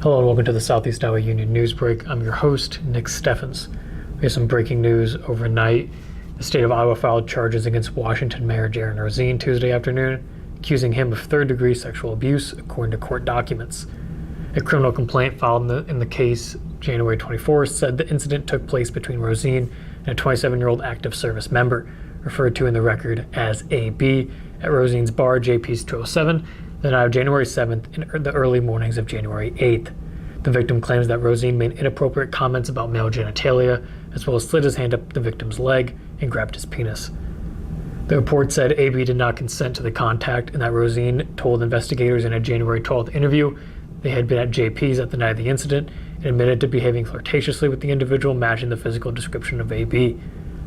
Hello and welcome to the Southeast Iowa Union News Break. I'm your host, Nick Steffens. We have some breaking news overnight. The state of Iowa filed charges against Washington Mayor Jaron Rosene Tuesday afternoon, accusing him of third-degree sexual abuse, according to court documents. A criminal complaint filed in the case January 24th said the incident took place between Rosene and a 27-year-old active service member, referred to in the record as AB, at Rosene's bar, JP's 207, the night of January 7th and the early mornings of January 8th. The victim claims that Rosene made inappropriate comments about male genitalia, as well as slid his hand up the victim's leg and grabbed his penis. The report said AB did not consent to the contact and that Rosene told investigators in a January 12th interview they had been at JP's at the night of the incident and admitted to behaving flirtatiously with the individual matching the physical description of AB.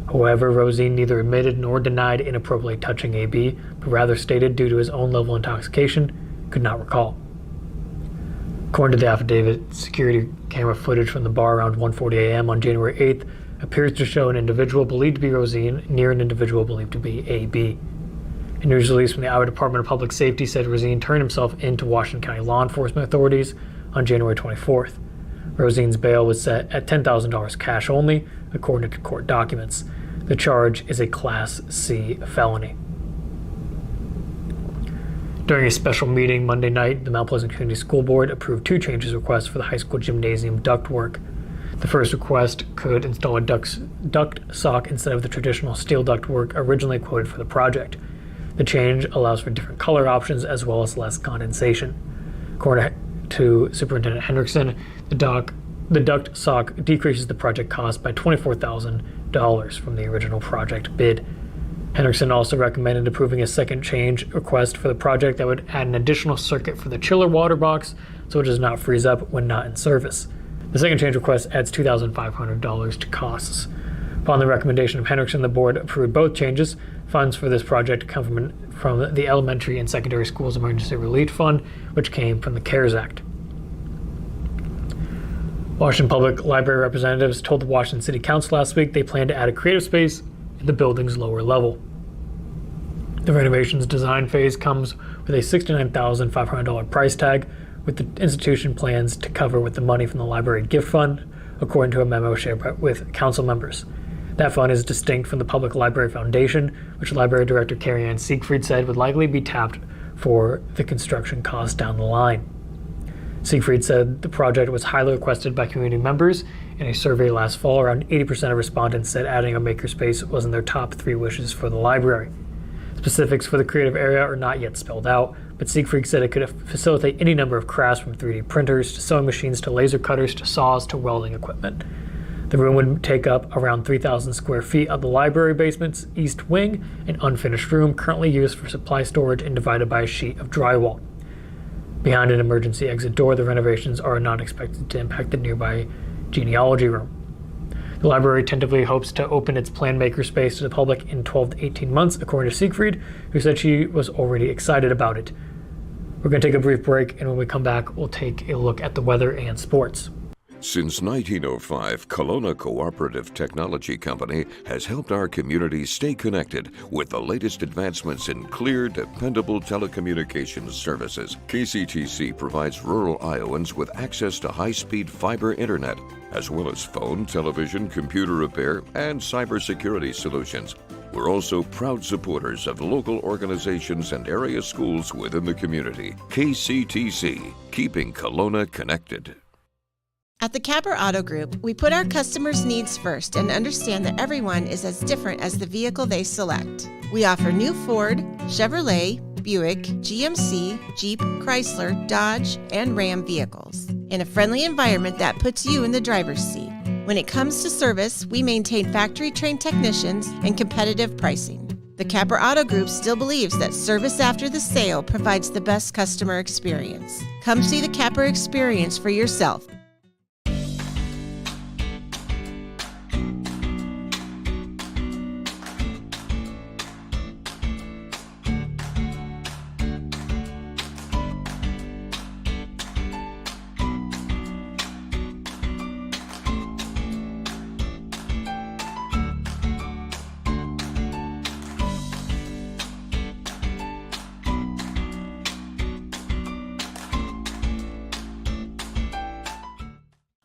However, Rosene neither admitted nor denied inappropriately touching AB, but rather stated due to his own level of intoxication, could not recall. According to the affidavit, security camera footage from the bar around 1:40 a.m. on January 8th appears to show an individual believed to be Rosene near an individual believed to be AB. A news release from the Iowa Department of Public Safety said Rosene turned himself into Washington County law enforcement authorities on January 24th. Rosene's bail was set at $10,000 cash only, according to court documents. The charge is a Class C felony. During a special meeting Monday night, the Mount Pleasant Community School Board approved two changes requests for the high school gymnasium ductwork. The first request could install a duct sock instead of the traditional steel ductwork originally quoted for the project. The change allows for different color options as well as less condensation. According to Superintendent Hendrickson, the duct sock decreases the project cost by $24,000 from the original project bid. Hendrickson also recommended approving a second change request for the project that would add an additional circuit for the chiller water box so it does not freeze up when not in service. The second change request adds $2,500 to costs. Upon the recommendation of Hendrickson, the board approved both changes. Funds for this project come from the Elementary and Secondary Schools Emergency Relief Fund, which came from the CARES Act. Washington Public Library representatives told the Washington City Council last week they plan to add a creative space in the building's lower level. The renovation's design phase comes with a $69,500 price tag, with the institution plans to cover with the money from the library gift fund, according to a memo shared with council members. That fund is distinct from the Public Library Foundation, which Library Director Carrie Ann Siegfried said would likely be tapped for the construction costs down the line. Siegfried said the project was highly requested by community members. In a survey last fall, around 80% of respondents said adding a makerspace was in their top 3 wishes for the library. Specifics for the creative area are not yet spelled out, but Siegfried said it could facilitate any number of crafts from 3D printers to sewing machines to laser cutters to saws to welding equipment. The room would take up around 3,000 square feet of the library basement's east wing, an unfinished room currently used for supply storage and divided by a sheet of drywall. Behind an emergency exit door, the renovations are not expected to impact the nearby genealogy room. The library tentatively hopes to open its planned makerspace to the public in 12 to 18 months, according to Siegfried, who said she was already excited about it. We're going to take a brief break, and when we come back, we'll take a look at the weather and sports. Since 1905, Kelowna Cooperative Technology Company has helped our community stay connected with the latest advancements in clear, dependable telecommunications services. KCTC provides rural Iowans with access to high-speed fiber internet, as well as phone, television, computer repair, and cybersecurity solutions. We're also proud supporters of local organizations and area schools within the community. KCTC, keeping Kelowna connected. At the Capper Auto Group, we put our customers' needs first and understand that everyone is as different as the vehicle they select. We offer new Ford, Chevrolet, Buick, GMC, Jeep, Chrysler, Dodge, and Ram vehicles in a friendly environment that puts you in the driver's seat. When it comes to service, we maintain factory-trained technicians and competitive pricing. The Capper Auto Group still believes that service after the sale provides the best customer experience. Come see the Capper experience for yourself.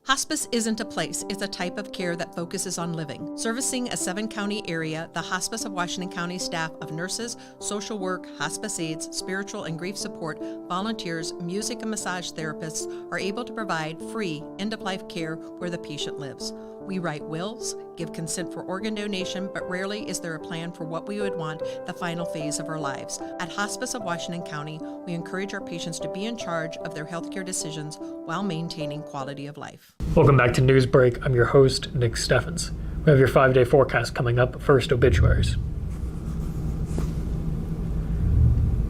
Hospice isn't a place, it's a type of care that focuses on living. Servicing a 7-county area, the Hospice of Washington County staff of nurses, social work, hospice aides, spiritual and grief support, volunteers, music and massage therapists are able to provide free end-of-life care where the patient lives. We write wills, give consent for organ donation, but rarely is there a plan for what we would want the final phase of our lives. At Hospice of Washington County, we encourage our patients to be in charge of their healthcare decisions while maintaining quality of life. Welcome back to Newsbreak. I'm your host, Nick Steffens. We have your 5-day forecast coming up. First, obituaries.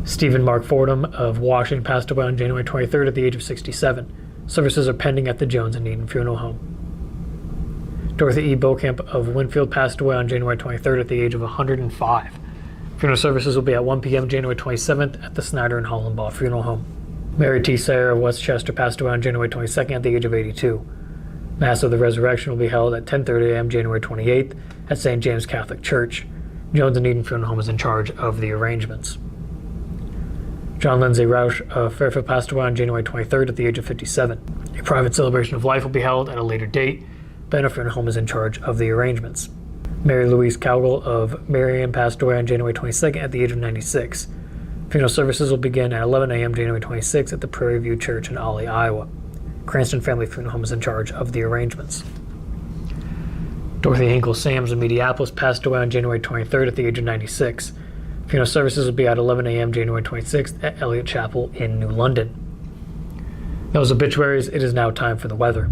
Stephen Mark Fordham of Washington passed away on January 23rd at the age of 67. Services are pending at the Jones and Eaton Funeral Home. Dorothy E. Beaucamp of Winfield passed away on January 23rd at the age of 105. Funeral services will be at 1 p.m. January 27th at the Snyder and Hollenbaugh Funeral Home. Mary T. Sayer of Westchester passed away on January 22nd at the age of 82. Mass of the Resurrection will be held at 10:30 a.m. January 28th at St. James Catholic Church. Jones and Eaton Funeral Home is in charge of the arrangements. John Lindsay Roush of Fairfield passed away on January 23rd at the age of 57. A private celebration of life will be held at a later date. Banner Funeral Home is in charge of the arrangements. Mary Louise Cowgill of Marion passed away on January 22nd at the age of 96. Funeral services will begin at 11 a.m. January 26th at the Prairie View Church in Ollie, Iowa. Cranston Family Funeral Home is in charge of the arrangements. Dorothy Hinkle Sams of Mediapolis passed away on January 23rd at the age of 96. Funeral services will be at 11 a.m. January 26th at Elliott Chapel in New London. Those obituaries, it is now time for the weather.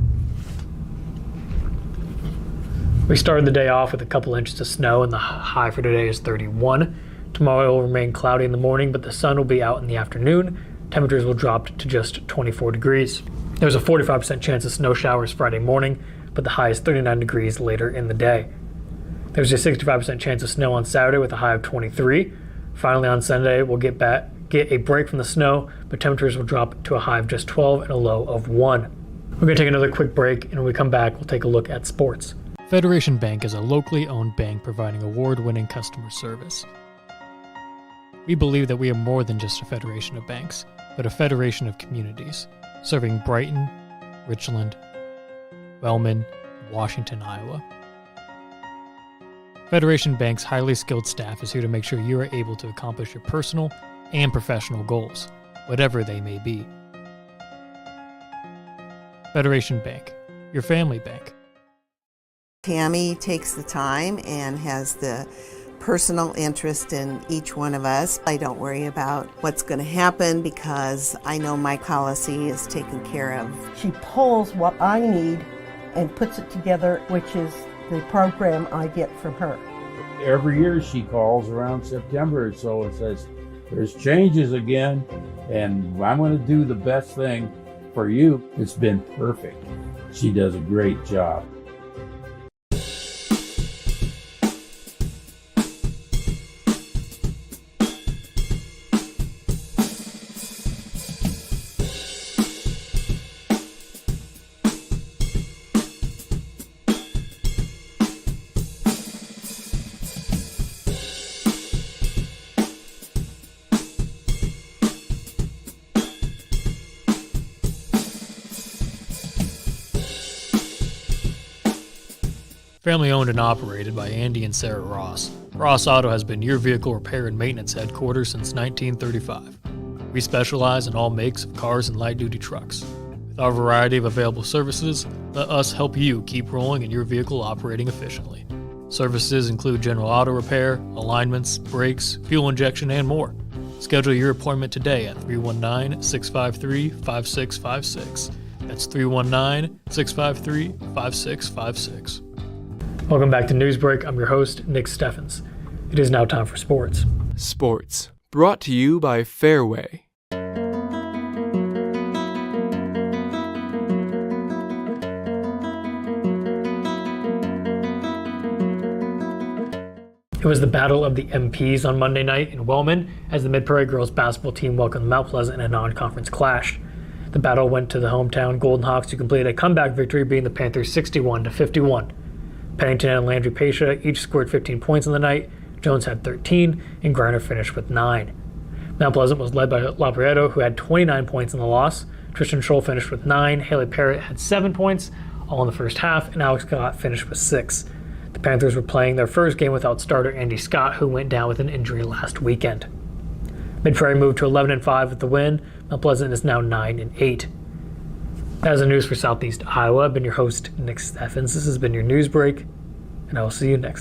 We started the day off with a couple inches of snow, and the high for today is 31. Tomorrow will remain cloudy in the morning, but the sun will be out in the afternoon. Temperatures will drop to just 24 degrees. There's a 45% chance of snow showers Friday morning, but the high is 39 degrees later in the day. There's a 65% chance of snow on Saturday with a high of 23. Finally on Sunday, we'll get a break from the snow, but temperatures will drop to a high of just 12 and a low of 1. We're going to take another quick break, and when we come back, we'll take a look at sports. Federation Bank is a locally owned bank providing award-winning customer service. We believe that we are more than just a federation of banks, but a federation of communities, serving Brighton, Richland, Wellman, and Washington, Iowa. Federation Bank's highly skilled staff is here to make sure you are able to accomplish your personal and professional goals, whatever they may be. Federation Bank, your family bank. Tammy takes the time and has the personal interest in each one of us. I don't worry about what's going to happen because I know my policy is taken care of. She pulls what I need and puts it together, which is the program I get from her. Every year she calls around September or so and says, there's changes again, and I'm going to do the best thing for you. It's been perfect. She does a great job. Family owned and operated by Andy and Sarah Ross. Ross Auto has been your vehicle repair and maintenance headquarters since 1935. We specialize in all makes of cars and light-duty trucks. With our variety of available services, let us help you keep rolling and your vehicle operating efficiently. Services include general auto repair, alignments, brakes, fuel injection, and more. Schedule your appointment today at 319-653-5656. That's 319-653-5656. Welcome back to Newsbreak. I'm your host, Nick Steffens. It is now time for sports. Sports, brought to you by Fairway. It was the battle of the MPs on Monday night in Wellman as the Mid-Prairie girls basketball team welcomed Mount Pleasant in a non-conference clash. The battle went to the hometown Golden Hawks, who completed a comeback victory, beating the Panthers 61-51. Pennington and Landry Pasha each scored 15 points on the night. Jones had 13, and Griner finished with 9. Mount Pleasant was led by Laprieto, who had 29 points in the loss. Tristan Scholl finished with 9. Haley Parrott had 7 points. all in the first half, and Alex Scott finished with 6. The Panthers were playing their first game without starter Andy Scott, who went down with an injury last weekend. Mid-Prairie moved to 11-5 with the win. Mount Pleasant is now 9-8. That is the news for Southeast Iowa. I've been your host, Nick Steffens. This has been your news break, and I will see you next.